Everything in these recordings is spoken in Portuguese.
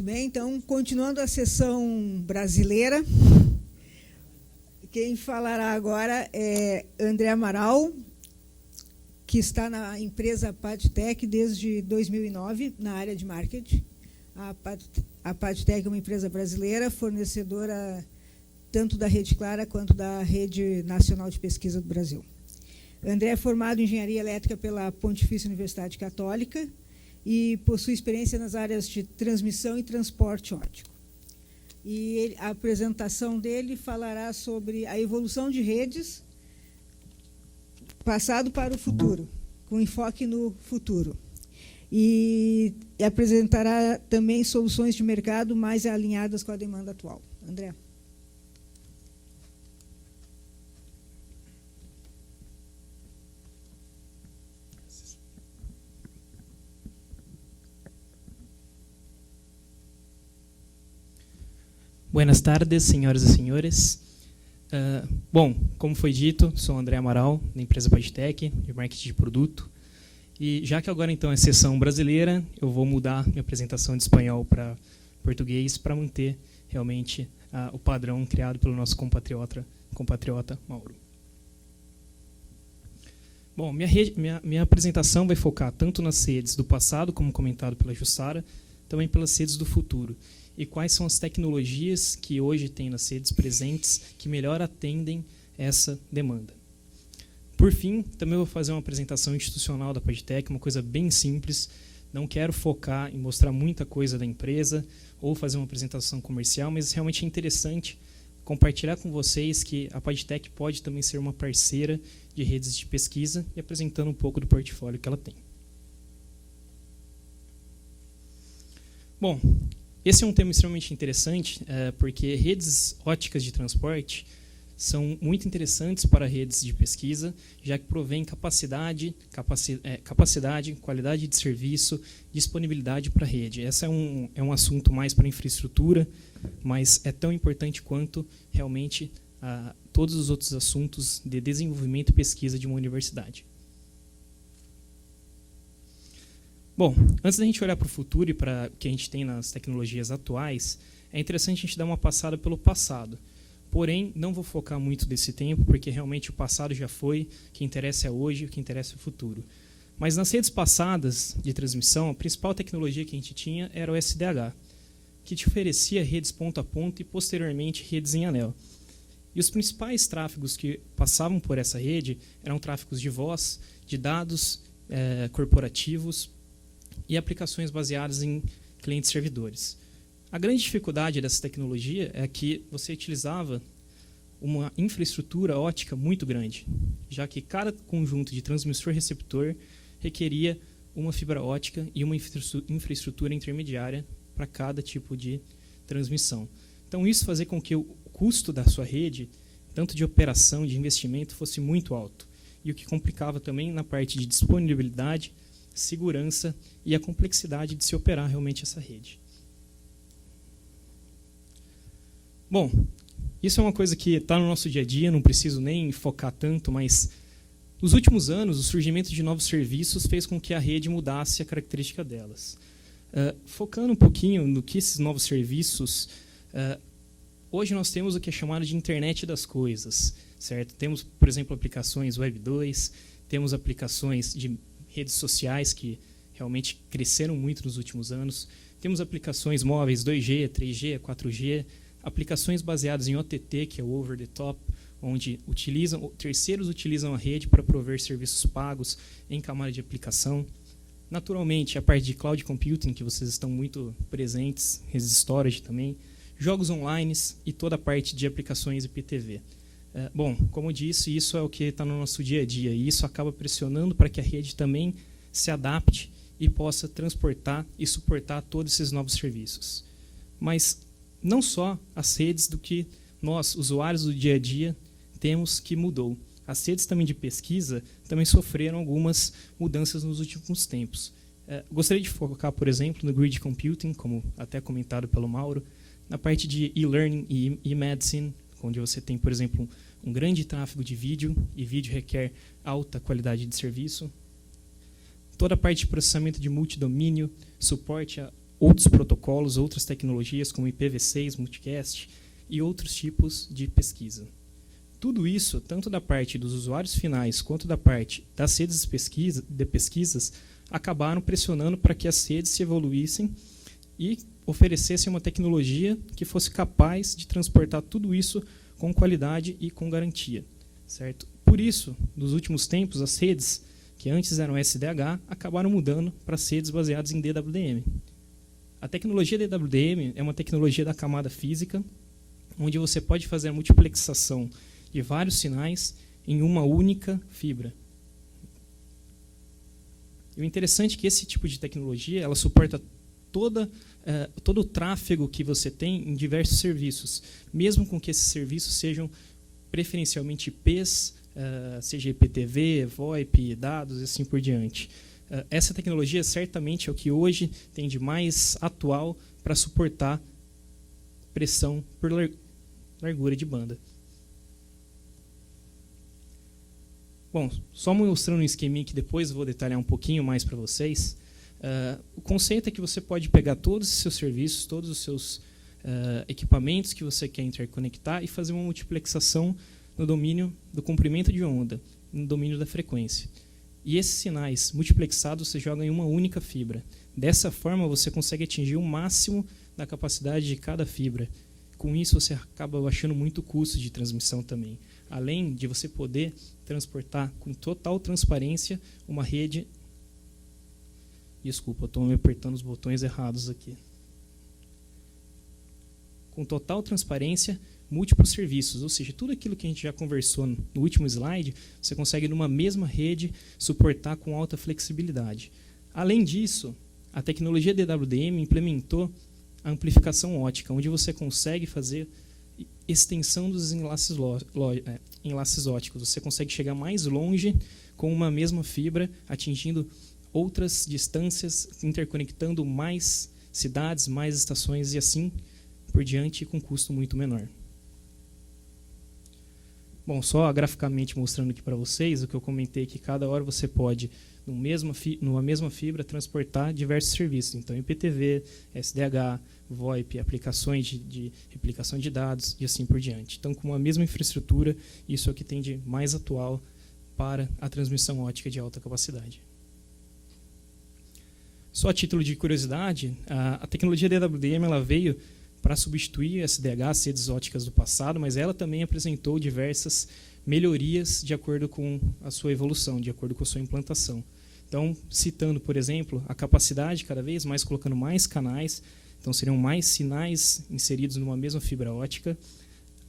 Muito bem, então, continuando a sessão brasileira, quem falará agora é André Amaral, que está na empresa Padtech desde 2009, na área de marketing. A Padtech é uma empresa brasileira, fornecedora tanto da Rede Clara quanto da Rede Nacional de Pesquisa do Brasil. André é formado em Engenharia Elétrica pela Pontifícia Universidade Católica e possui experiência nas áreas de transmissão e transporte óptico. E a apresentação dele falará sobre a evolução de redes, passado para o futuro, com enfoque no futuro. E apresentará também soluções de mercado mais alinhadas com a demanda atual. André. Buenas tardes, senhoras e senhores. Bom, como foi dito, sou André Amaral, da empresa Padtech, de marketing de produto. E já que agora então é sessão brasileira, eu vou mudar minha apresentação de espanhol para português para manter realmente o padrão criado pelo nosso compatriota Mauro. Bom, minha apresentação vai focar tanto nas redes do passado, como comentado pela Jussara, também pelas redes do futuro. E quais são as tecnologias que hoje tem nas redes presentes que melhor atendem essa demanda. Por fim, também vou fazer uma apresentação institucional da Padtech, uma coisa bem simples. Não quero focar em mostrar muita coisa da empresa ou fazer uma apresentação comercial, mas realmente é interessante compartilhar com vocês que a Padtech pode também ser uma parceira de redes de pesquisa e apresentando um pouco do portfólio que ela tem. Bom, esse é um tema extremamente interessante, porque redes óticas de transporte são muito interessantes para redes de pesquisa, já que provém capacidade, qualidade de serviço, disponibilidade para a rede. Esse é um assunto mais para infraestrutura, mas é tão importante quanto realmente todos os outros assuntos de desenvolvimento e pesquisa de uma universidade. Bom, antes da gente olhar para o futuro e para o que a gente tem nas tecnologias atuais, é interessante a gente dar uma passada pelo passado. Porém, não vou focar muito desse tempo, porque realmente o passado já foi, o que interessa é hoje, o que interessa é o futuro. Mas nas redes passadas de transmissão, a principal tecnologia que a gente tinha era o SDH, que te oferecia redes ponto a ponto e, posteriormente, redes em anel. E os principais tráfegos que passavam por essa rede eram tráfegos de voz, de dados corporativos, e aplicações baseadas em clientes-servidores. A grande dificuldade dessa tecnologia é que você utilizava uma infraestrutura ótica muito grande, já que cada conjunto de transmissor-receptor requeria uma fibra ótica e uma infraestrutura intermediária para cada tipo de transmissão. Então, isso fazia com que o custo da sua rede, tanto de operação, de investimento, fosse muito alto. E o que complicava também na parte de disponibilidade, segurança e a complexidade de se operar realmente essa rede. Bom, isso é uma coisa que está no nosso dia a dia, não preciso nem focar tanto, mas nos últimos anos, o surgimento de novos serviços fez com que a rede mudasse a característica delas. Focando um pouquinho no que esses novos serviços, hoje nós temos o que é chamado de internet das coisas, certo? Temos, por exemplo, aplicações Web 2, temos aplicações de redes sociais que realmente cresceram muito nos últimos anos. Temos aplicações móveis 2G, 3G, 4G, aplicações baseadas em OTT, que é o Over the Top, onde terceiros utilizam a rede para prover serviços pagos em camada de aplicação. Naturalmente, a parte de Cloud Computing, que vocês estão muito presentes, redes storage também, jogos online e toda a parte de aplicações IPTV. Bom, como eu disse, isso é o que está no nosso dia a dia, e isso acaba pressionando para que a rede também se adapte e possa transportar e suportar todos esses novos serviços. Mas não só as redes do que nós, usuários do dia a dia, temos que mudou. As redes também de pesquisa também sofreram algumas mudanças nos últimos tempos. Gostaria de focar, por exemplo, no Grid Computing, como até comentado pelo Mauro, na parte de e-learning e e-medicine, onde você tem, por exemplo, um grande tráfego de vídeo, e vídeo requer alta qualidade de serviço. Toda a parte de processamento de multidomínio, suporte a outros protocolos, outras tecnologias como IPv6, multicast e outros tipos de pesquisa. Tudo isso, tanto da parte dos usuários finais quanto da parte das redes de pesquisas, acabaram pressionando para que as redes se evoluíssem e oferecessem uma tecnologia que fosse capaz de transportar tudo isso com qualidade e com garantia. Certo? Por isso, nos últimos tempos, as redes, que antes eram SDH, acabaram mudando para as redes baseadas em DWDM. A tecnologia DWDM é uma tecnologia da camada física, onde você pode fazer a multiplexação de vários sinais em uma única fibra. E o interessante é que esse tipo de tecnologia ela suporta todo o tráfego que você tem em diversos serviços, mesmo com que esses serviços sejam preferencialmente IPs, seja IPTV, VoIP, dados e assim por diante. Essa tecnologia certamente é o que hoje tem de mais atual para suportar pressão por largura de banda. Bom, só mostrando um esqueminha que depois eu vou detalhar um pouquinho mais para vocês. O conceito é que você pode pegar todos os seus serviços, todos os seus equipamentos que você quer interconectar e fazer uma multiplexação no domínio do comprimento de onda, no domínio da frequência. E esses sinais multiplexados você joga em uma única fibra. Dessa forma, você consegue atingir o máximo da capacidade de cada fibra. Com isso, você acaba baixando muito o custo de transmissão também. Além de você poder transportar com total transparência uma rede... Desculpa, eu estou me apertando os botões errados aqui. Com total transparência, múltiplos serviços, ou seja, tudo aquilo que a gente já conversou no último slide, você consegue numa mesma rede suportar com alta flexibilidade. Além disso, a tecnologia DWDM implementou a amplificação ótica, onde você consegue fazer extensão dos enlaces óticos. Você consegue chegar mais longe com uma mesma fibra, atingindo outras distâncias, interconectando mais cidades, mais estações e assim por diante, com custo muito menor. Bom, só graficamente mostrando aqui para vocês o que eu comentei, que cada hora você pode, numa mesma fibra, transportar diversos serviços. Então, IPTV, SDH, VoIP, aplicações de replicação de dados e assim por diante. Então, com a mesma infraestrutura, isso é o que tem de mais atual para a transmissão ótica de alta capacidade. Só a título de curiosidade, a tecnologia DWDM ela veio para substituir SDH, as redes óticas do passado, mas ela também apresentou diversas melhorias de acordo com a sua evolução, de acordo com a sua implantação. Então, citando, por exemplo, a capacidade cada vez mais, colocando mais canais, então seriam mais sinais inseridos numa mesma fibra ótica,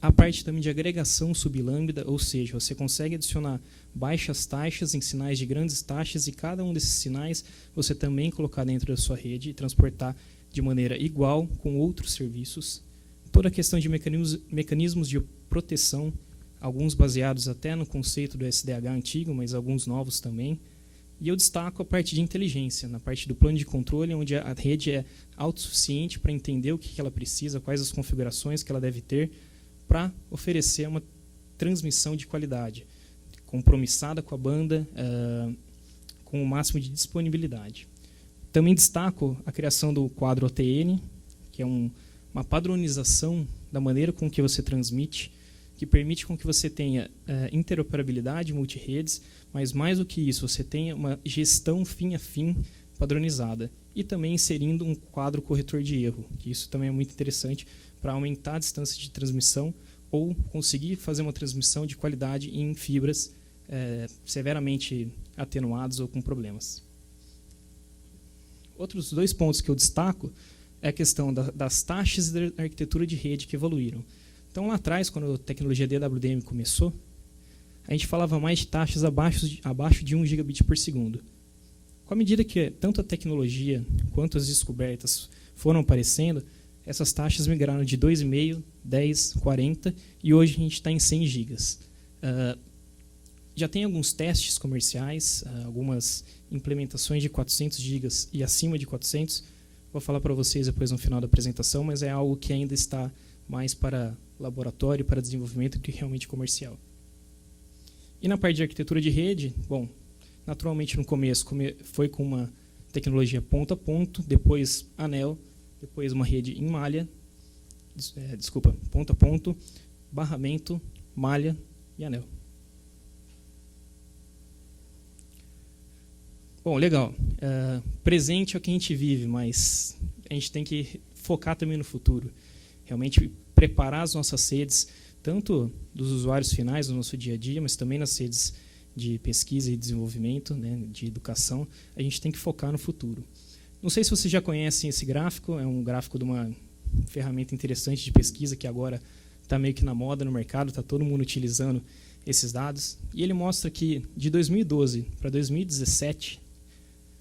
a parte também de agregação sublambda, ou seja, você consegue adicionar baixas taxas em sinais de grandes taxas e cada um desses sinais você também colocar dentro da sua rede e transportar de maneira igual com outros serviços. Toda a questão de mecanismos de proteção, alguns baseados até no conceito do SDH antigo, mas alguns novos também. E eu destaco a parte de inteligência, na parte do plano de controle, onde a rede é autossuficiente para entender o que ela precisa, quais as configurações que ela deve ter, para oferecer uma transmissão de qualidade, compromissada com a banda, com o máximo de disponibilidade. Também destaco a criação do quadro OTN, que é uma padronização da maneira com que você transmite, que permite com que você tenha interoperabilidade multi-redes, mas mais do que isso, você tenha uma gestão fim a fim padronizada. E também inserindo um quadro corretor de erro, que isso também é muito interessante para aumentar a distância de transmissão ou conseguir fazer uma transmissão de qualidade em fibras severamente atenuadas ou com problemas. Outros dois pontos que eu destaco é a questão das taxas da arquitetura de rede que evoluíram. Então, lá atrás, quando a tecnologia DWDM começou, a gente falava mais de taxas abaixo de 1 gigabit por segundo. Com a medida que tanto a tecnologia quanto as descobertas foram aparecendo, essas taxas migraram de 2,5, 10, 40 e hoje a gente está em 100 gigas. Já tem alguns testes comerciais, algumas implementações de 400 gigas e acima de 400. Vou falar para vocês depois no final da apresentação, mas é algo que ainda está mais para laboratório, para desenvolvimento do que realmente comercial. E na parte de arquitetura de rede, bom, naturalmente no começo foi com uma tecnologia ponto a ponto, depois anel, depois uma rede em malha, ponto a ponto, barramento, malha e anel. Bom, legal. Presente é o que a gente vive, mas a gente tem que focar também no futuro. Realmente preparar as nossas redes, tanto dos usuários finais no nosso dia a dia, mas também nas redes de pesquisa e desenvolvimento, né, de educação. A gente tem que focar no futuro. Não sei se vocês já conhecem esse gráfico, é um gráfico de uma ferramenta interessante de pesquisa que agora está meio que na moda no mercado, está todo mundo utilizando esses dados. E ele mostra que de 2012 para 2017,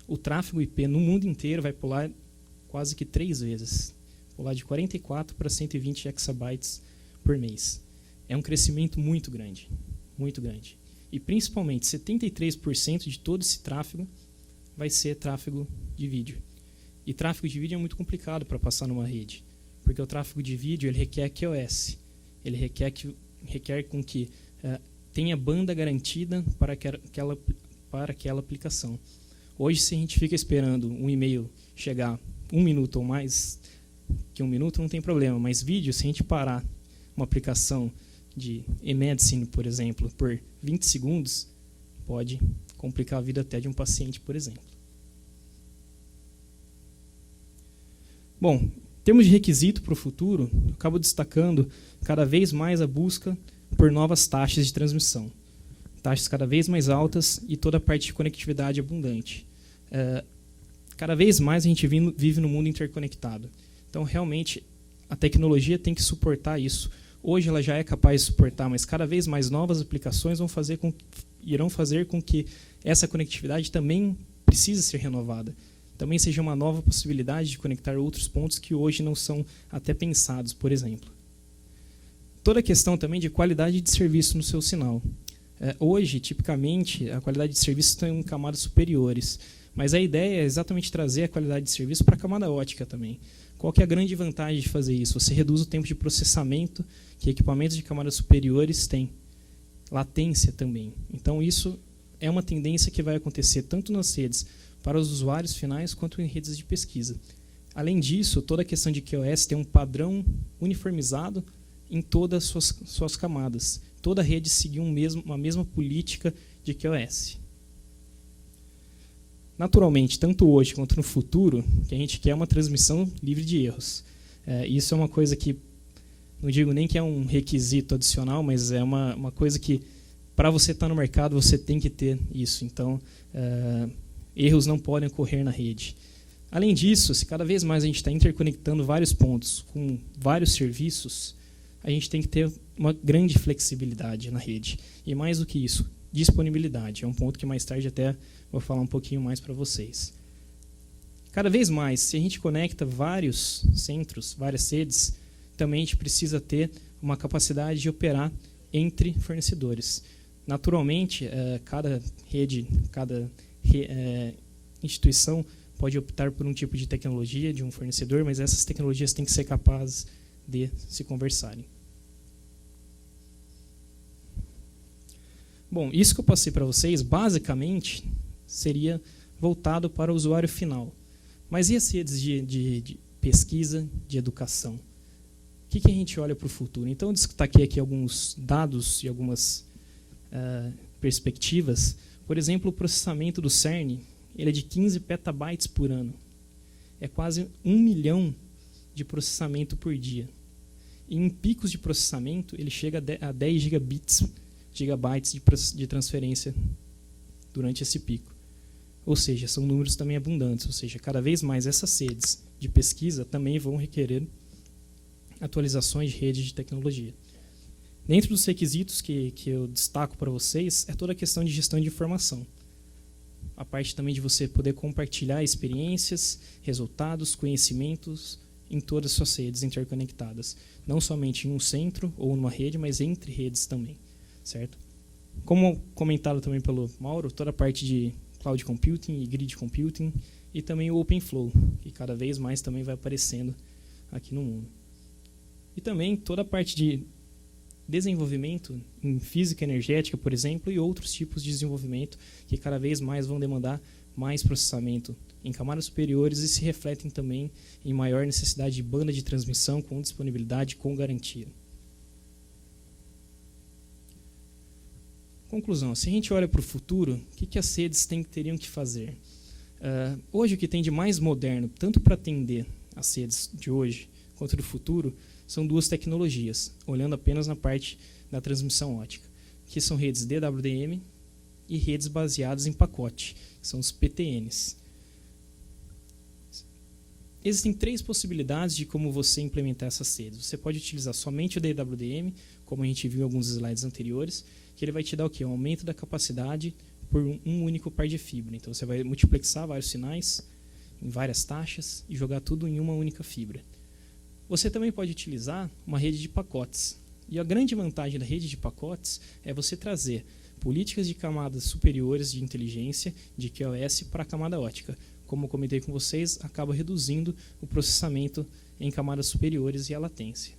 o tráfego IP no mundo inteiro vai pular quase que 3 vezes. Pular de 44 para 120 exabytes por mês. É um crescimento muito grande, muito grande. E principalmente 73% de todo esse tráfego vai ser tráfego de vídeo. E tráfego de vídeo é muito complicado para passar numa rede, porque o tráfego de vídeo ele requer QoS, ele requer com que tenha banda garantida para aquela aplicação. Hoje, se a gente fica esperando um e-mail chegar 1 minuto ou mais que 1 minuto, não tem problema. Mas vídeo, se a gente parar uma aplicação de e-medicine, por exemplo, por 20 segundos, pode complicar a vida até de um paciente, por exemplo. Bom, em termos de requisito para o futuro, eu acabo destacando cada vez mais a busca por novas taxas de transmissão. Taxas cada vez mais altas e toda a parte de conectividade abundante. Cada vez mais a gente vive no mundo interconectado. Então, realmente, a tecnologia tem que suportar isso. Hoje ela já é capaz de suportar, mas cada vez mais novas aplicações irão fazer com que essa conectividade também precise ser renovada. Também seja uma nova possibilidade de conectar outros pontos que hoje não são até pensados, por exemplo. Toda a questão também de qualidade de serviço no seu sinal. Hoje, tipicamente, a qualidade de serviço está em camadas superiores, mas a ideia é exatamente trazer a qualidade de serviço para a camada ótica também. Qual que é a grande vantagem de fazer isso? Você reduz o tempo de processamento que equipamentos de camadas superiores têm. Latência também. Então, isso é uma tendência que vai acontecer tanto nas redes para os usuários finais quanto em redes de pesquisa. Além disso, toda a questão de QoS tem um padrão uniformizado em todas as suas camadas. Toda a rede seguir uma mesma política de QoS. Naturalmente, tanto hoje quanto no futuro, que a gente quer uma transmissão livre de erros. Isso é uma coisa que, não digo nem que é um requisito adicional, mas é uma coisa que, para você estar no mercado, você tem que ter isso. Então, erros não podem ocorrer na rede. Além disso, se cada vez mais a gente está interconectando vários pontos com vários serviços, a gente tem que ter uma grande flexibilidade na rede. E mais do que isso, disponibilidade. É um ponto que mais tarde até vou falar um pouquinho mais para vocês. Cada vez mais, se a gente conecta vários centros, várias redes, também a gente precisa ter uma capacidade de operar entre fornecedores. Naturalmente, cada rede, cada instituição pode optar por um tipo de tecnologia de um fornecedor, mas essas tecnologias têm que ser capazes de se conversarem. Bom, isso que eu passei para vocês, basicamente, seria voltado para o usuário final. Mas e as redes de pesquisa, de educação? O que a gente olha para o futuro? Então, eu destaquei aqui alguns dados e algumas perspectivas. Por exemplo, o processamento do CERN ele é de 15 petabytes por ano. É quase 1 milhão de processamento por dia. E em picos de processamento, ele chega a 10 gigabytes de transferência durante esse pico. Ou seja, são números também abundantes. Ou seja, cada vez mais essas redes de pesquisa também vão requerer atualizações de rede de tecnologia. Dentro dos requisitos que eu destaco para vocês, é toda a questão de gestão de informação. A parte também de você poder compartilhar experiências, resultados, conhecimentos em todas as suas redes interconectadas. Não somente em um centro ou numa rede, mas entre redes também. Certo? Como comentado também pelo Mauro, toda a parte de cloud computing e grid computing e também o OpenFlow, que cada vez mais também vai aparecendo aqui no mundo. E também toda a parte de desenvolvimento em física energética, por exemplo, e outros tipos de desenvolvimento que cada vez mais vão demandar mais processamento em camadas superiores e se refletem também em maior necessidade de banda de transmissão com disponibilidade com garantia. Conclusão, se a gente olha para o futuro, o que as redes teriam que fazer? Hoje o que tem de mais moderno, tanto para atender as redes de hoje quanto do futuro, são duas tecnologias, olhando apenas na parte da transmissão ótica, que são redes DWDM e redes baseadas em pacote, que são os PTNs. Existem 3 possibilidades de como você implementar essas redes. Você pode utilizar somente o DWDM, como a gente viu em alguns slides anteriores, que ele vai te dar o quê? Um aumento da capacidade por um único par de fibra. Então você vai multiplexar vários sinais em várias taxas e jogar tudo em uma única fibra. Você também pode utilizar uma rede de pacotes. E a grande vantagem da rede de pacotes é você trazer políticas de camadas superiores de inteligência de QoS para a camada ótica. Como eu comentei com vocês, acaba reduzindo o processamento em camadas superiores e a latência.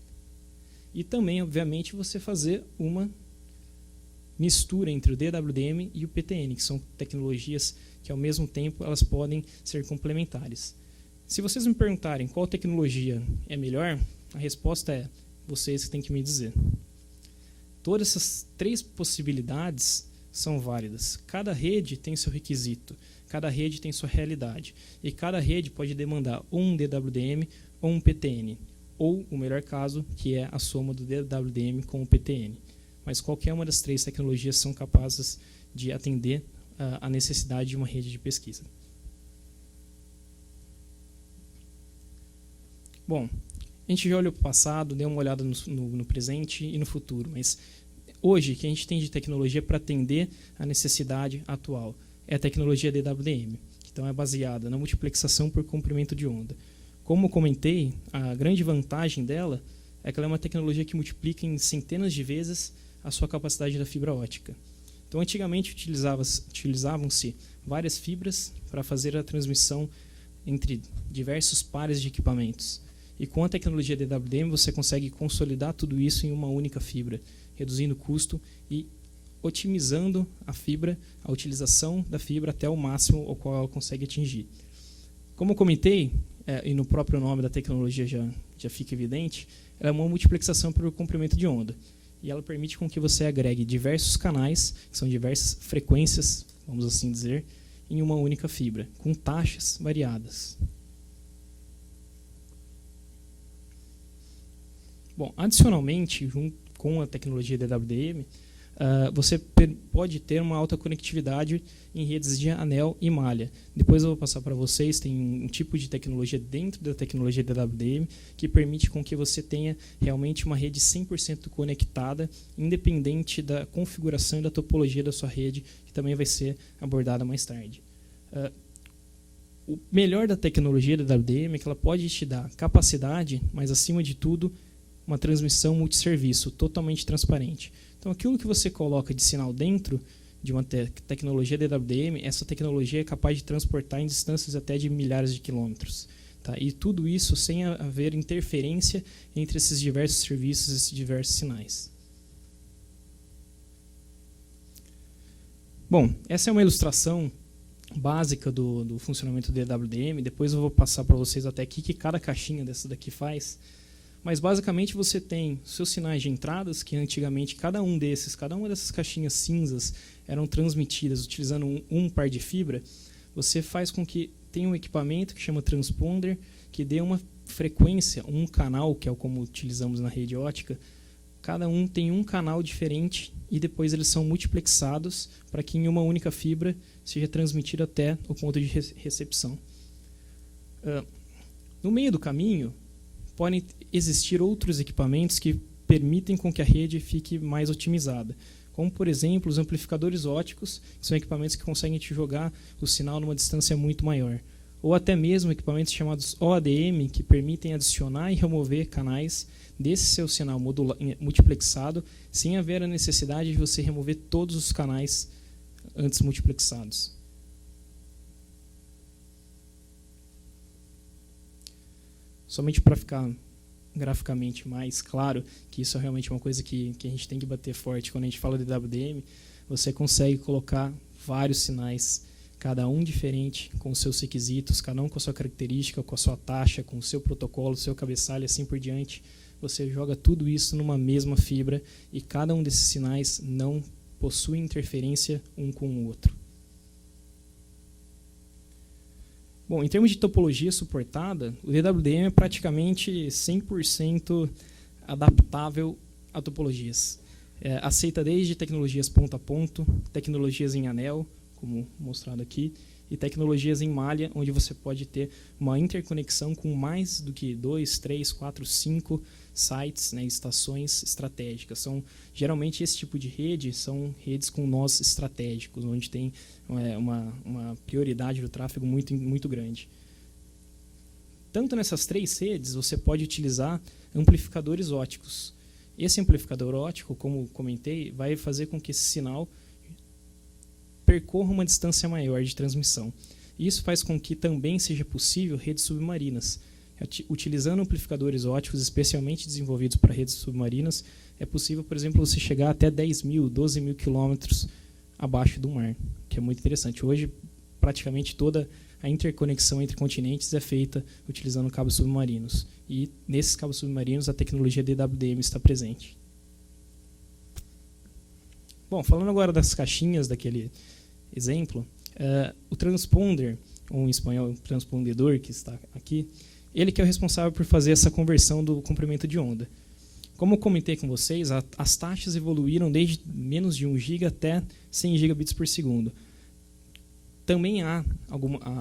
E também, obviamente, você fazer uma mistura entre o DWDM e o PTN, que são tecnologias que, ao mesmo tempo, elas podem ser complementares. Se vocês me perguntarem qual tecnologia é melhor, a resposta é vocês que têm que me dizer. Todas essas 3 possibilidades são válidas. Cada rede tem seu requisito, cada rede tem sua realidade, e cada rede pode demandar ou um DWDM ou um PTN, ou, o melhor caso, que é a soma do DWDM com o PTN. Mas qualquer uma das 3 tecnologias são capazes de atender a necessidade de uma rede de pesquisa. Bom, a gente já olhou para o passado, deu uma olhada no presente e no futuro, mas hoje o que a gente tem de tecnologia para atender a necessidade atual é a tecnologia DWDM, que então é baseada na multiplexação por comprimento de onda. Como eu comentei, a grande vantagem dela é que ela é uma tecnologia que multiplica em centenas de vezes a sua capacidade da fibra ótica. Então, antigamente utilizavam-se várias fibras para fazer a transmissão entre diversos pares de equipamentos. E com a tecnologia DWDM você consegue consolidar tudo isso em uma única fibra, reduzindo o custo e otimizando a utilização da fibra até o máximo ao qual ela consegue atingir. Como eu comentei, e no próprio nome da tecnologia já fica evidente, ela é uma multiplexação por comprimento de onda. E ela permite com que você agregue diversos canais, que são diversas frequências, vamos assim dizer, em uma única fibra, com taxas variadas. Bom, adicionalmente, junto com a tecnologia DWDM, você pode ter uma alta conectividade em redes de anel e malha. Depois eu vou passar para vocês, tem um tipo de tecnologia dentro da tecnologia DWDM que permite com que você tenha realmente uma rede 100% conectada, independente da configuração e da topologia da sua rede, que também vai ser abordada mais tarde. O melhor da tecnologia DWDM é que ela pode te dar capacidade, mas acima de tudo, uma transmissão multisserviço totalmente transparente. Então, aquilo que você coloca de sinal dentro de uma tecnologia DWDM, essa tecnologia é capaz de transportar em distâncias até de milhares de quilômetros. Tá? E tudo isso sem haver interferência entre esses diversos serviços, esses diversos sinais. Bom, essa é uma ilustração básica do funcionamento do DWDM. Depois eu vou passar para vocês até aqui que cada caixinha dessa daqui faz. Mas basicamente você tem seus sinais de entradas, que antigamente cada uma dessas caixinhas cinzas eram transmitidas utilizando um par de fibra. Você faz com que tenha um equipamento que chama transponder, que dê uma frequência, um canal, que é como utilizamos na rede ótica. Cada um tem um canal diferente e depois eles são multiplexados para que em uma única fibra seja transmitido até o ponto de recepção. No meio do caminho, podem existir outros equipamentos que permitem com que a rede fique mais otimizada. Como, por exemplo, os amplificadores óticos, que são equipamentos que conseguem te jogar o sinal numa distância muito maior. Ou até mesmo equipamentos chamados OADM, que permitem adicionar e remover canais desse seu sinal multiplexado, sem haver a necessidade de você remover todos os canais antes multiplexados. Somente para ficar graficamente mais claro, que isso é realmente uma coisa que a gente tem que bater forte quando a gente fala de DWDM, você consegue colocar vários sinais cada um diferente, com os seus requisitos, cada um com a sua característica, com a sua taxa, com o seu protocolo, o seu cabeçalho e assim por diante. Você joga tudo isso numa mesma fibra e cada um desses sinais não possui interferência um com o outro. Bom, em termos de topologia suportada, o DWDM é praticamente 100% adaptável a topologias. Aceita desde tecnologias ponto a ponto, tecnologias em anel, como mostrado aqui, e tecnologias em malha, onde você pode ter uma interconexão com mais do que 2, 3, 4, 5 sites, né, estações estratégicas. Geralmente, esse tipo de rede são redes com nós estratégicos, onde tem uma prioridade do tráfego muito grande. Tanto nessas 3 redes, você pode utilizar amplificadores óticos. Esse amplificador ótico, como comentei, vai fazer com que esse sinal percorra uma distância maior de transmissão. Isso faz com que também seja possível redes submarinas. Utilizando amplificadores óticos especialmente desenvolvidos para redes submarinas, é possível, por exemplo, você chegar até 10.000, 12.000 quilômetros abaixo do mar, que é muito interessante. Hoje, praticamente toda a interconexão entre continentes é feita utilizando cabos submarinos. E nesses cabos submarinos a tecnologia DWDM está presente. Bom, falando agora das caixinhas daquele exemplo, o transponder, ou em espanhol, o transpondedor que está aqui, ele que é o responsável por fazer essa conversão do comprimento de onda. Como eu comentei com vocês, as taxas evoluíram desde menos de 1 GB até 100 gigabits por segundo. Também há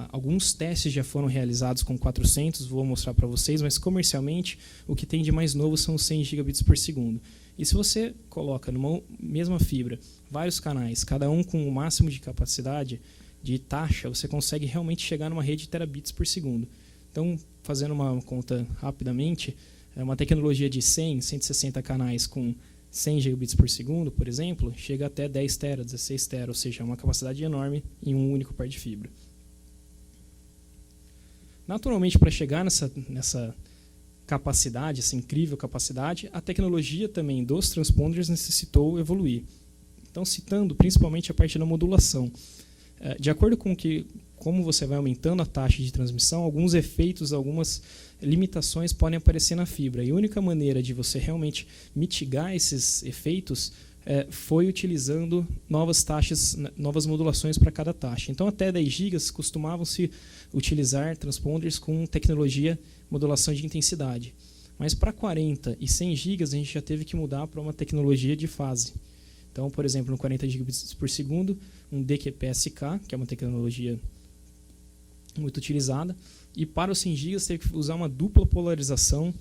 alguns testes já foram realizados com 400, vou mostrar para vocês, mas comercialmente o que tem de mais novo são 100 gigabits por segundo. E se você coloca numa mesma fibra vários canais, cada um com o máximo de capacidade de taxa, você consegue realmente chegar numa rede de terabits por segundo. Então, fazendo uma conta rapidamente, uma tecnologia de 100, 160 canais com 100 gigabits por segundo, por exemplo, chega até 10 tera, 16 tera, ou seja, uma capacidade enorme em um único par de fibra. Naturalmente, para chegar nessa capacidade, essa incrível capacidade, a tecnologia também dos transponders necessitou evoluir. Então, citando principalmente a parte da modulação. De acordo com como você vai aumentando a taxa de transmissão, alguns efeitos, algumas limitações podem aparecer na fibra. E a única maneira de você realmente mitigar esses efeitos foi utilizando novas taxas, novas modulações para cada taxa. Então, até 10 GB costumavam-se utilizar transponders com tecnologia modulação de intensidade. Mas para 40 e 100 GB a gente já teve que mudar para uma tecnologia de fase. Então, por exemplo, no 40 gigabits por segundo, um DQPSK, que é uma tecnologia muito utilizada, e para os 100 GB teve que usar uma dupla polarização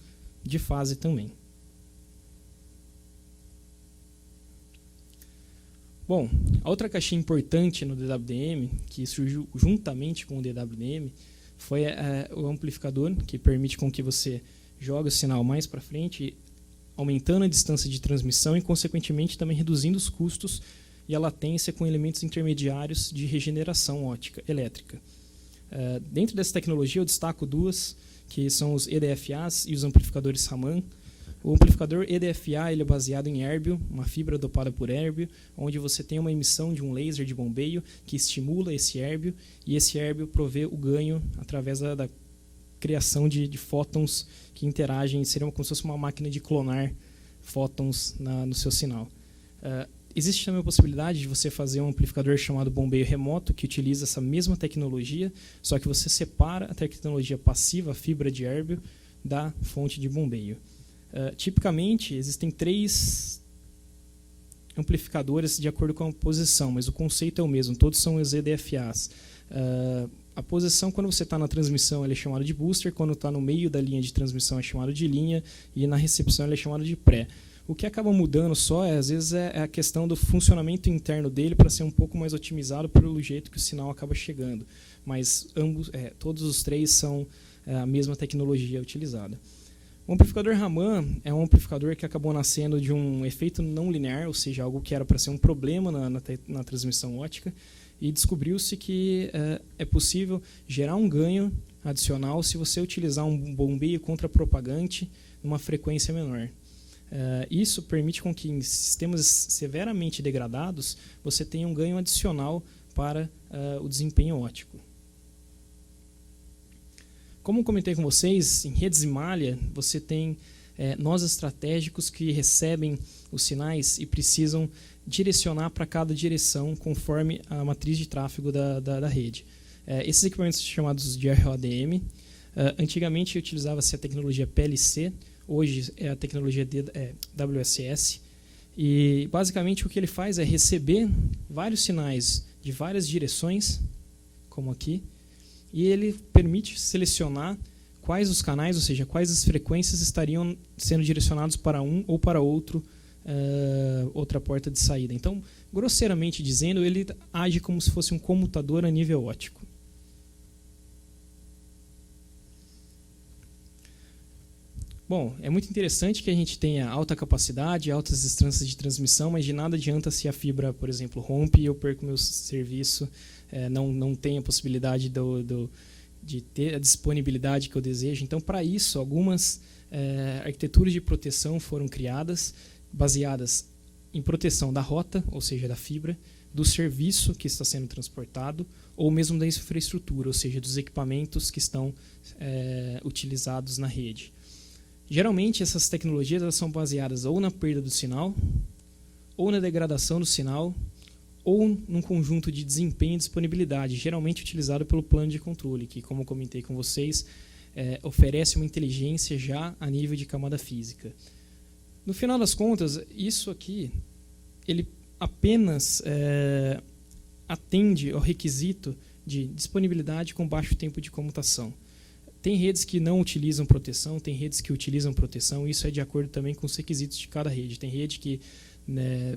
de fase também. Bom, a outra caixinha importante no DWDM, que surgiu juntamente com o DWDM, foi o amplificador, que permite com que você jogue o sinal mais para frente, aumentando a distância de transmissão e, consequentemente, também reduzindo os custos e a latência com elementos intermediários de regeneração óptica elétrica. Dentro dessa tecnologia, eu destaco 2, que são os EDFAs e os amplificadores Raman. O amplificador EDFA ele é baseado em érbio, uma fibra dopada por érbio, onde você tem uma emissão de um laser de bombeio que estimula esse érbio, e esse érbio provê o ganho através da criação de fótons que interagem, seria como se fosse uma máquina de clonar fótons no seu sinal. Existe também a possibilidade de você fazer um amplificador chamado bombeio remoto, que utiliza essa mesma tecnologia, só que você separa a tecnologia passiva, a fibra de érbio, da fonte de bombeio. Tipicamente, existem 3 amplificadores de acordo com a posição, mas o conceito é o mesmo, todos são os EDFAs. A posição, quando você está na transmissão, ele é chamado de booster, quando está no meio da linha de transmissão é chamado de linha, e na recepção ele é chamado de pré. O que acaba mudando só, às vezes, é a questão do funcionamento interno dele para ser um pouco mais otimizado pelo jeito que o sinal acaba chegando. Mas todos os 3 são a mesma tecnologia utilizada. O amplificador Raman é um amplificador que acabou nascendo de um efeito não linear, ou seja, algo que era para ser um problema na transmissão óptica, e descobriu-se que é possível gerar um ganho adicional se você utilizar um bombeio contrapropagante numa frequência menor. Isso permite com que em sistemas severamente degradados você tenha um ganho adicional para o desempenho óptico. Como comentei com vocês, em redes em malha, você tem nós estratégicos que recebem os sinais e precisam direcionar para cada direção conforme a matriz de tráfego da rede. Esses equipamentos são chamados de ROADM. Antigamente utilizava-se a tecnologia PLC, hoje é a tecnologia WSS. E basicamente o que ele faz é receber vários sinais de várias direções, como aqui, e ele permite selecionar quais os canais, ou seja, quais as frequências estariam sendo direcionados para um ou para outra porta de saída. Então, grosseiramente dizendo, ele age como se fosse um comutador a nível óptico. Bom, é muito interessante que a gente tenha alta capacidade, altas distâncias de transmissão, mas de nada adianta se a fibra, por exemplo, rompe e eu perco meu serviço, não tenho a possibilidade de ter a disponibilidade que eu desejo. Então, para isso, algumas arquiteturas de proteção foram criadas, baseadas em proteção da rota, ou seja, da fibra, do serviço que está sendo transportado, ou mesmo da infraestrutura, ou seja, dos equipamentos que estão utilizados na rede. Geralmente, essas tecnologias elas são baseadas ou na perda do sinal, ou na degradação do sinal, ou num conjunto de desempenho e disponibilidade, geralmente utilizado pelo plano de controle, que, como comentei com vocês, oferece uma inteligência já a nível de camada física. No final das contas, isso aqui ele apenas atende ao requisito de disponibilidade com baixo tempo de comutação. Tem redes que não utilizam proteção, tem redes que utilizam proteção, isso é de acordo também com os requisitos de cada rede. Tem rede que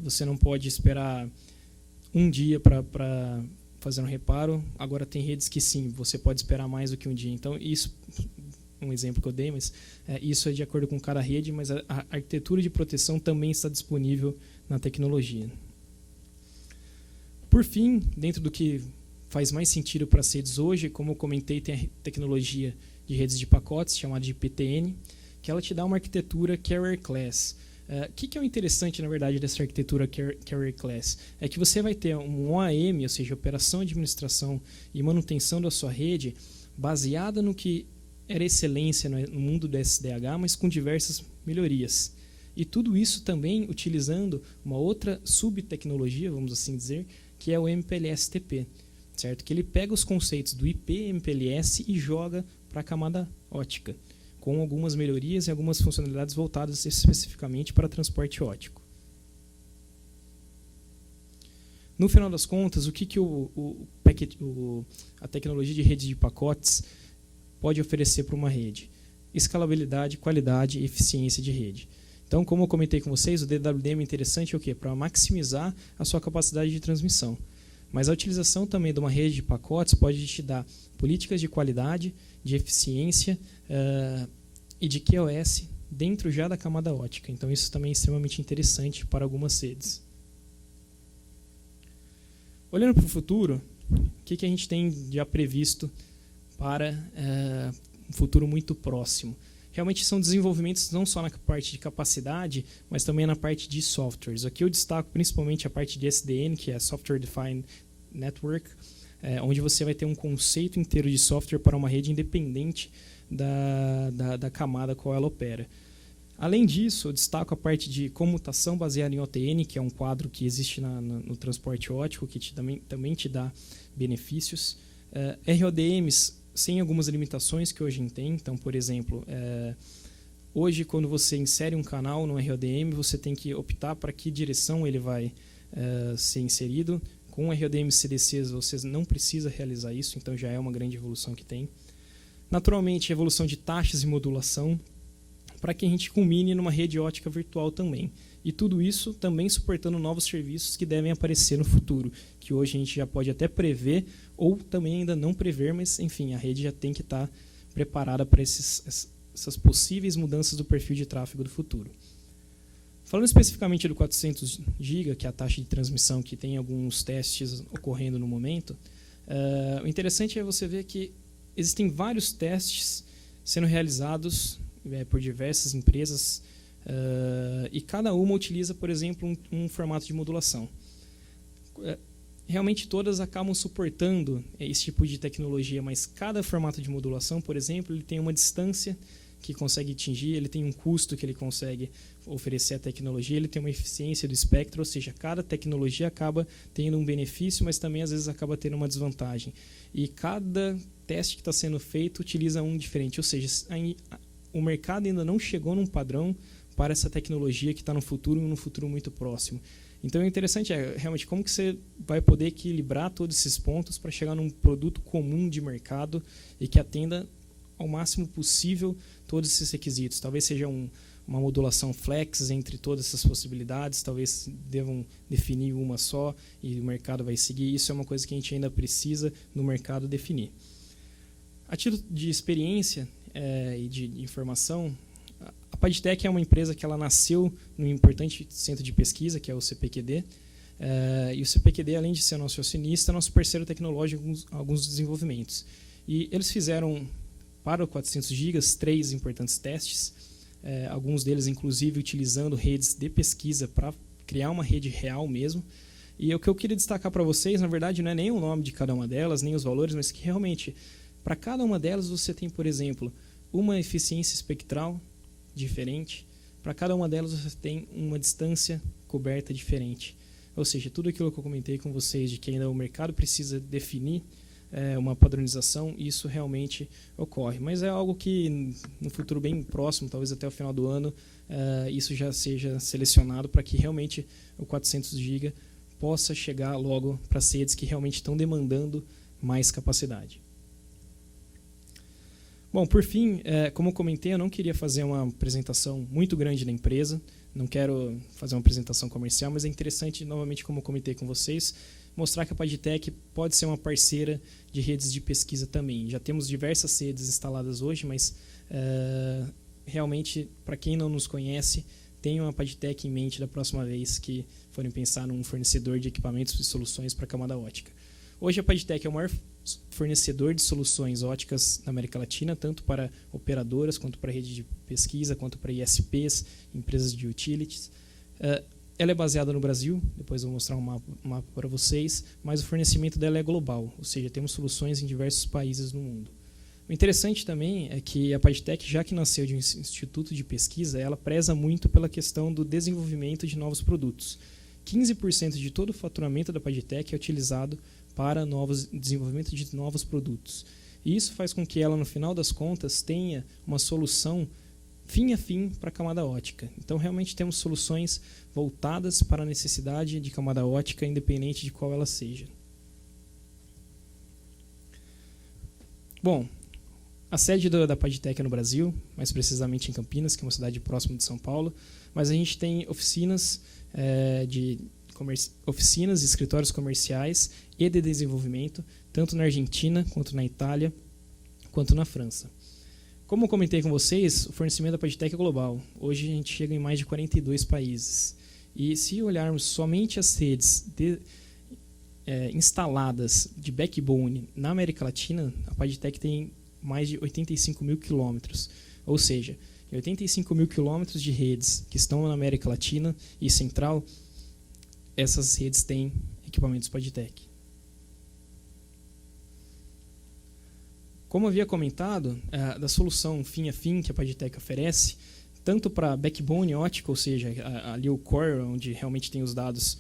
você não pode esperar um dia para fazer um reparo, agora tem redes que sim, você pode esperar mais do que um dia. Então, isso, um exemplo que eu dei, mas isso é de acordo com cada rede, mas a arquitetura de proteção também está disponível na tecnologia. Por fim, dentro do que faz mais sentido para as redes hoje, como eu comentei, tem a tecnologia de redes de pacotes, chamada de PTN, que ela te dá uma arquitetura Carrier Class. O que é o interessante, na verdade, dessa arquitetura Carrier Class? É que você vai ter um OAM, ou seja, operação, administração e manutenção da sua rede, baseada no que era excelência no mundo do SDH, mas com diversas melhorias. E tudo isso também utilizando uma outra subtecnologia, vamos assim dizer, que é o MPLS-TP. Certo? Que ele pega os conceitos do IP-MPLS e joga para a camada óptica, com algumas melhorias e algumas funcionalidades voltadas especificamente para transporte óptico. No final das contas, o que a tecnologia de rede de pacotes pode oferecer para uma rede? Escalabilidade, qualidade e eficiência de rede. Então, como eu comentei com vocês, o DWDM é interessante o quê? Para maximizar a sua capacidade de transmissão. Mas a utilização também de uma rede de pacotes pode te dar políticas de qualidade, de eficiência e de QoS dentro já da camada óptica. Então isso também é extremamente interessante para algumas redes. Olhando para o futuro, o que a gente tem já previsto para um futuro muito próximo? Realmente são desenvolvimentos não só na parte de capacidade, mas também na parte de softwares. Aqui eu destaco principalmente a parte de SDN, que é Software Defined Network, onde você vai ter um conceito inteiro de software para uma rede independente da camada qual ela opera. Além disso, eu destaco a parte de comutação baseada em OTN, que é um quadro que existe no transporte óptico, que também te dá benefícios. RODMs sem algumas limitações que hoje tem. Então, por exemplo, hoje quando você insere um canal no RODM, você tem que optar para que direção ele vai ser inserido. Com RODM CDCs você não precisa realizar isso, então já é uma grande evolução que tem. Naturalmente, a evolução de taxas e modulação, para que a gente culmine numa rede óptica virtual também. E tudo isso também suportando novos serviços que devem aparecer no futuro, que hoje a gente já pode até prever, ou também ainda não prever, mas enfim, a rede já tem que estar preparada para essas possíveis mudanças do perfil de tráfego do futuro. Falando especificamente do 400 GB, que é a taxa de transmissão que tem alguns testes ocorrendo no momento, o interessante é você ver que existem vários testes sendo realizados por diversas empresas e cada uma utiliza, por exemplo, um formato de modulação. realmente todas acabam suportando esse tipo de tecnologia, mas cada formato de modulação, por exemplo, ele tem uma distância que consegue atingir, ele tem um custo que ele consegue oferecer à tecnologia, ele tem uma eficiência do espectro, ou seja, cada tecnologia acaba tendo um benefício, mas também às vezes acaba tendo uma desvantagem. E cada teste que está sendo feito utiliza um diferente, ou seja, o mercado ainda não chegou num padrão para essa tecnologia que está no futuro e num futuro muito próximo. Então, o interessante é realmente como que você vai poder equilibrar todos esses pontos para chegar num produto comum de mercado e que atenda ao máximo possível todos esses requisitos. Talvez seja uma modulação flex entre todas essas possibilidades, talvez devam definir uma só e o mercado vai seguir. Isso é uma coisa que a gente ainda precisa no mercado definir. A título de experiência e de informação, a PadTech é uma empresa que ela nasceu num importante centro de pesquisa, que é o CPQD. E o CPQD, além de ser nosso acionista, é nosso parceiro tecnológico em alguns desenvolvimentos. E eles fizeram, para o 400 GB, 3 importantes testes, alguns deles, inclusive, utilizando redes de pesquisa para criar uma rede real mesmo. E o que eu queria destacar para vocês, na verdade, não é nem o nome de cada uma delas, nem os valores, mas que realmente, para cada uma delas, você tem, por exemplo, uma eficiência espectral diferente. Para cada uma delas você tem uma distância coberta diferente. Ou seja, tudo aquilo que eu comentei com vocês de que ainda o mercado precisa definir uma padronização, isso realmente ocorre. Mas é algo que no futuro bem próximo, talvez até o final do ano, isso já seja selecionado para que realmente o 400 GB possa chegar logo para as redes que realmente estão demandando mais capacidade. Bom, por fim, como eu comentei, eu não queria fazer uma apresentação muito grande da empresa, não quero fazer uma apresentação comercial, mas é interessante, novamente, como eu comentei com vocês, mostrar que a PadTech pode ser uma parceira de redes de pesquisa também. Já temos diversas redes instaladas hoje, mas realmente, para quem não nos conhece, tenham a PadTech em mente da próxima vez que forem pensar num fornecedor de equipamentos e soluções para a camada ótica. Hoje a PadTech é o maior fornecedor de soluções óticas na América Latina, tanto para operadoras, quanto para rede de pesquisa, quanto para ISPs, empresas de utilities. Ela é baseada no Brasil, depois eu vou mostrar um mapa para vocês, mas o fornecimento dela é global, ou seja, temos soluções em diversos países no mundo. O interessante também é que a PadTech, já que nasceu de um instituto de pesquisa, ela preza muito pela questão do desenvolvimento de novos produtos. 15% de todo o faturamento da PadTech é utilizado para desenvolvimento de novos produtos. E isso faz com que ela, no final das contas, tenha uma solução fim a fim para a camada ótica. Então, realmente temos soluções voltadas para a necessidade de camada ótica, independente de qual ela seja. Bom, a sede da PadTech é no Brasil, mais precisamente em Campinas, que é uma cidade próxima de São Paulo, mas a gente tem oficinas oficinas e escritórios comerciais e de desenvolvimento, tanto na Argentina, quanto na Itália, quanto na França. Como eu comentei com vocês, o fornecimento da PadTech é global. Hoje a gente chega em mais de 42 países. E se olharmos somente as redes instaladas de backbone na América Latina, a PadTech tem mais de 85 mil quilômetros. Ou seja, 85 mil quilômetros de redes que estão na América Latina e Central, essas redes têm equipamentos PadTech. Como havia comentado, da solução fim a fim que a PadTech oferece, tanto para backbone ótica, ou seja, ali o core, onde realmente tem os dados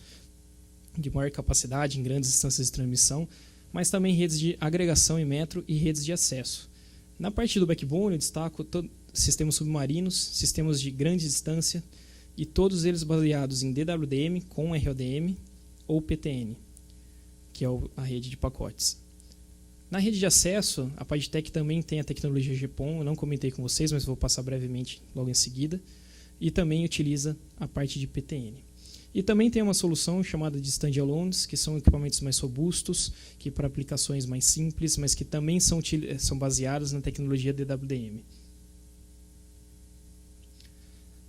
de maior capacidade em grandes distâncias de transmissão, mas também redes de agregação em metro e redes de acesso. Na parte do backbone, eu destaco sistemas submarinos, sistemas de grande distância, e todos eles baseados em DWDM com RODM ou PTN, que é a rede de pacotes. Na rede de acesso, a PadTech também tem a tecnologia GPON, eu não comentei com vocês, mas vou passar brevemente logo em seguida, e também utiliza a parte de PTN. E também tem uma solução chamada de standalones, que são equipamentos mais robustos, que para aplicações mais simples, mas que também são baseados na tecnologia DWDM.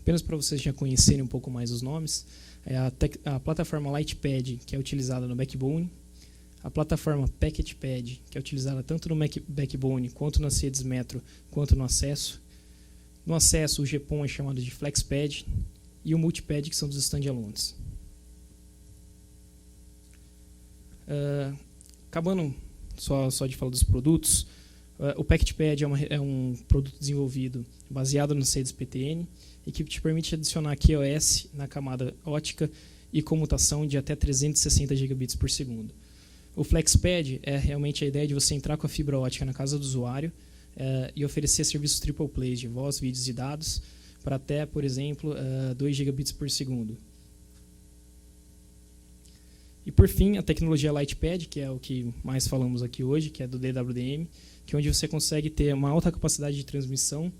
Apenas para vocês já conhecerem um pouco mais os nomes, a plataforma Lightpad, que é utilizada no backbone, a plataforma PacketPad, que é utilizada tanto no backbone quanto nas redes metro, quanto no acesso. No acesso, o GPON é chamado de FlexPad, e o Multipad, que são dos standalones. Acabando só de falar dos produtos, o PacketPad é um produto desenvolvido baseado no CDS-PTN e que te permite adicionar QoS na camada ótica e comutação de até 360 gigabits por segundo. O FlexPad é realmente a ideia de você entrar com a fibra ótica na casa do usuário e oferecer serviços triple plays de voz, vídeos e dados para até, por exemplo, 2 gigabits por segundo. E por fim, a tecnologia LightPad, que é o que mais falamos aqui hoje, que é do DWDM, que é onde você consegue ter uma alta capacidade de transmissão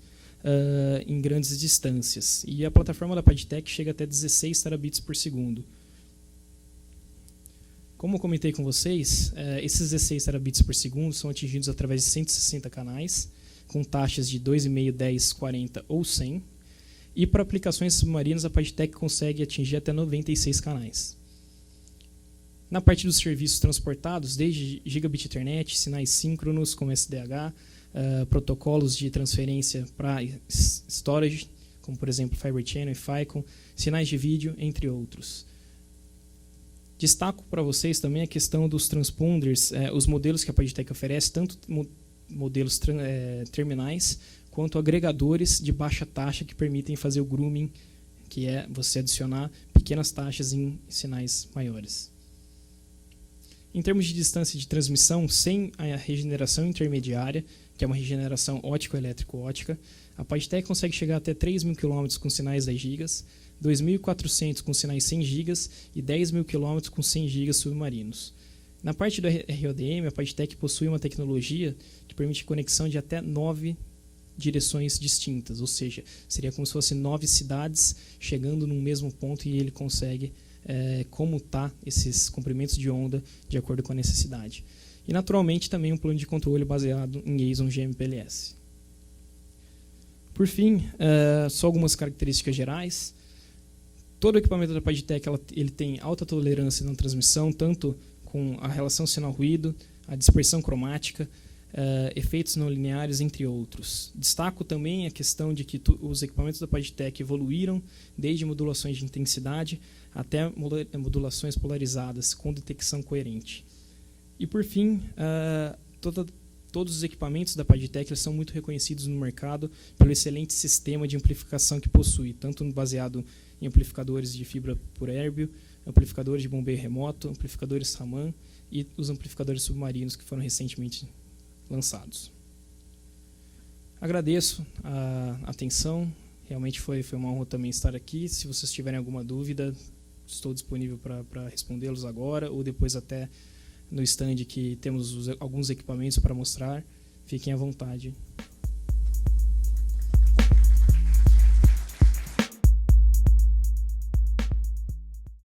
em grandes distâncias. E a plataforma da PadTech chega até 16 terabits por segundo. Como eu comentei com vocês, esses 16 terabits por segundo são atingidos através de 160 canais, com taxas de 2,5, 10, 40 ou 100. E para aplicações submarinas, a PadTech consegue atingir até 96 canais. Na parte dos serviços transportados, desde Gigabit Ethernet, sinais síncronos como SDH, protocolos de transferência para storage, como por exemplo Fibre Channel e FICOM, sinais de vídeo, entre outros. Destaco para vocês também a questão dos transponders, os modelos que a PadTech oferece, tanto modelos terminais, quanto agregadores de baixa taxa que permitem fazer o grooming, que é você adicionar pequenas taxas em sinais maiores. Em termos de distância de transmissão, sem a regeneração intermediária, que é uma regeneração ótico-elétrico-ótica, a PadTech consegue chegar até 3.000 km com sinais 10 GB, 2.400 com sinais 100 GB e 10.000 km com 100 GB submarinos. Na parte do RODM, a PadTech possui uma tecnologia que permite conexão de até 9 direções distintas, ou seja, seria como se fossem 9 cidades chegando num mesmo ponto e ele consegue comutar esses comprimentos de onda de acordo com a necessidade. E, naturalmente, também um plano de controle baseado em ASUN GMPLS. Por fim, só algumas características gerais. Todo o equipamento da PadTech ele tem alta tolerância na transmissão, tanto com a relação sinal-ruído, a dispersão cromática, efeitos não lineares, entre outros. Destaco também a questão de que os equipamentos da PadTech evoluíram desde modulações de intensidade até modulações polarizadas com detecção coerente. E por fim, todos os equipamentos da PadTech são muito reconhecidos no mercado pelo excelente sistema de amplificação que possui, tanto baseado em amplificadores de fibra por Airbus, amplificadores de bombeio remoto, amplificadores Raman e os amplificadores submarinos que foram recentemente lançados. Agradeço a atenção, realmente foi uma honra também estar aqui. Se vocês tiverem alguma dúvida, estou disponível para respondê-los agora ou depois até no stand que temos alguns equipamentos para mostrar. Fiquem à vontade.